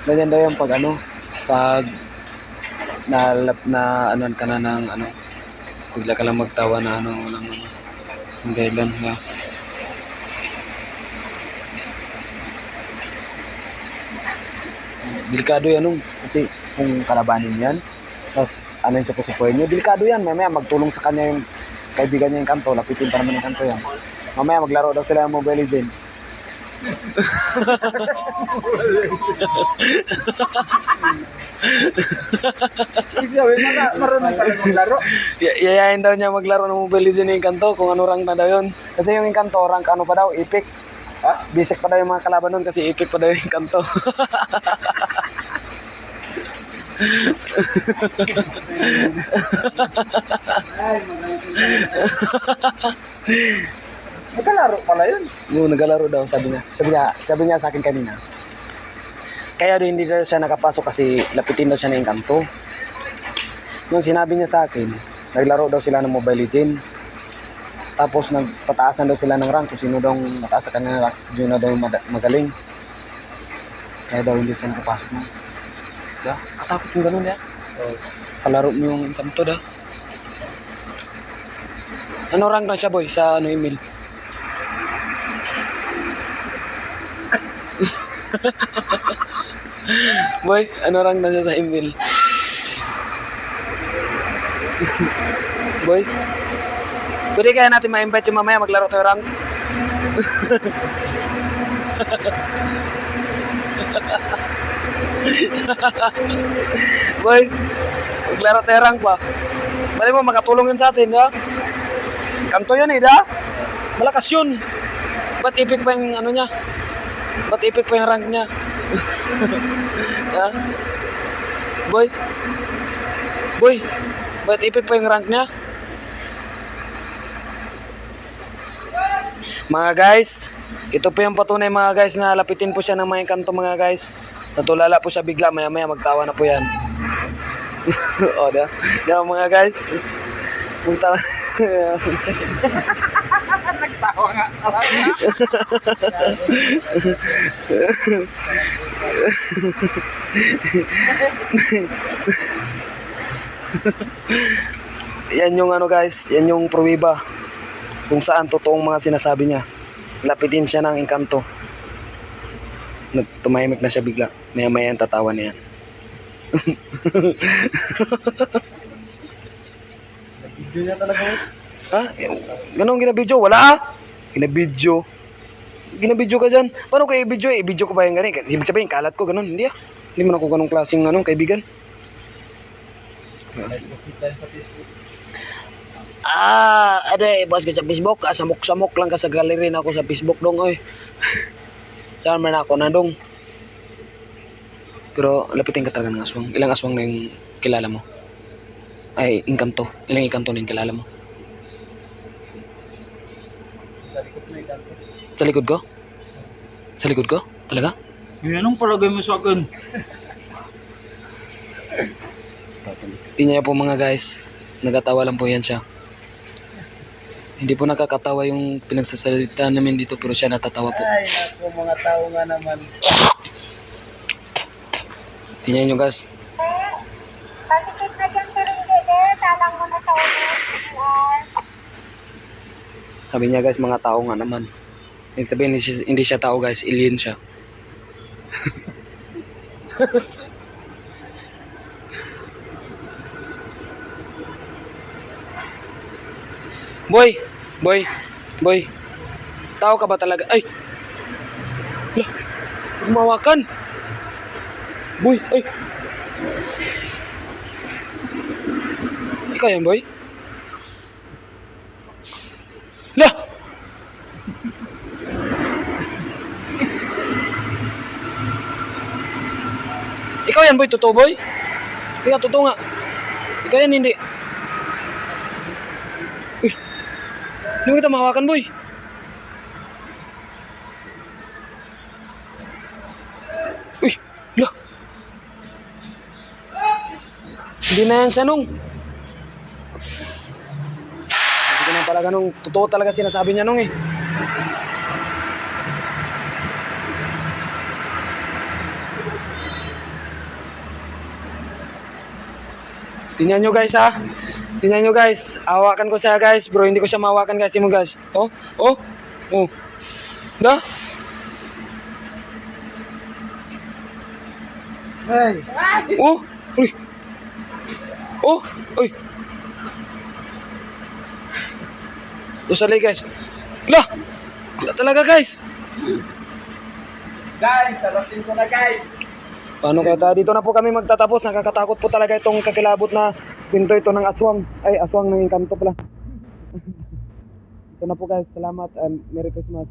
Ganyan daw yung pag ano, pag anuan ka na ng ano, bigla ka lang magtawa na ano, walang ano, yung dahilan na. Delikado yan nung, kasi kung kalabanin yan, tapos ano yung sapusipuhin nyo, delikado yan, mamaya magtulong sa kanya yung kaibigan niya yung kanto, lapitin pa naman yung kanto yan. Mamaya maglaro daw sila ng Mobile Legends. Marunong pala maglaro. Yayain daw niya maglaro ng Mobile Legends yung kanto, kung ano rank na daw yun. Kasi yung kanto, rank ano pa daw, epic. Bisik pa daw yung mga kalaban nun kasi epic pa daw yung kanto. Magkalaro pala yun. Yung nagalaro daw, sabi niya sa akin kanina. Kaya daw hindi daw siya nakapasok kasi lapitin daw siya ng kanto. Yung sinabi niya sa akin, naglaro daw sila ng Mobile Legends. Tapos nagpataasan daw sila ng rank kung sino daw mataas sa kanila rank, yun na daw yung magaling. Kaya daw hindi siya nakapasok mo. Da, katakot yung ganun ya. Kalaro mo yung kanto da. Ano rank na siya boy sa ano email? Boy, ano rank na siya sa email? Boy, pwede kaya natin ma-invite yung mamaya maglaro tayo rank? Boy, maglaro tayo rank ba? Bali mo makatulong yun sa atin, ha? Kanto yun da? Malakas yun. Ba't epic pa yung ano niya? Ba't epic pa yung rank niya? Ha? Boy? Boy? Ba't epic pa yung rank niya? Mga guys, ito po yung patunay mga guys na lapitin po siya ng mga kanto mga guys. Natulala po siya bigla, maya maya magtawa na po yan. O, diba mga guys? Magtawa. Nagtawa nga talaga. Yan yung ano guys, yan yung pruwiba kung saan totoong mga sinasabi niya. Lapitin siya ng engkanto. Tumahimik na siya bigla. Maya-maya ang tatawa niya yan. Video niya talaga. Ha? Ganun ginabidyo? Wala ah! Ginabidyo. Ginabidyo ka dyan. Paano kayo i-video? I-video ko ba yung ganun? Ibig sabihin, kalat ko ganun. Hindi ah. Hindi mo na ako ganung klaseng ano, kaibigan. Ade, bukas ka sa Facebook. Samok-samok lang ka sa gallery na ako sa Facebook dong, oy. Saan man ako na dong. Pero lapitin ka talaga ng aswang. Ilang aswang na yung kilala mo? Ay, engkanto. Ilang engkanto na yung kilala mo? Sa likod ko? Sa likod ko? Talaga? Yung anong palagay mo sa akin? Tingnan niyo po mga guys. Nagatawa lang po yan siya. Hindi po nakakatawa yung pinagsasalita namin dito pero siya natatawa po. Ay, ako mga tao nga naman. Tingnan niyo guys. Pasikit na dyan si Ringgede, talang mo na sa ulit. Sabi niya guys, mga tao nga naman. Ibig sabihin, hindi siya tao guys, alien siya. Boy! Boy! Boy! Tao ka ba talaga? Ay! Lah! Umawakan! Boy! Ay! Ikaw yan, boy? Lah! Ikaw yan, boy? Totoo, boy? Ikaw, totoo nga. Ikaw yan, hindi. Uy! Hindi mo kita mahawakan, boy. Uy! Lah! Hindi na yan siya nung. Hindi ko na talaga nung. Totoo talaga sinasabi niya nung eh. Tingnan nyo guys ha. Tingnan nyo guys. Hawakan ko siya guys. Bro, hindi ko siya mahawakan guys. Mo guys. Oh. Oh. Oh. Da. Hey! Oh. Uy. Oh. Uy. Usali guys. Lah. Wala talaga guys. Guys, alasin ko na guys! Paano kaya tayo? Dito na po kami magtatapos. Nakakatakot po talaga itong kakilabot na pinto ito ng aswang. Ay, aswang ng Encanto pala. Ito na po guys. Salamat and Merry Christmas.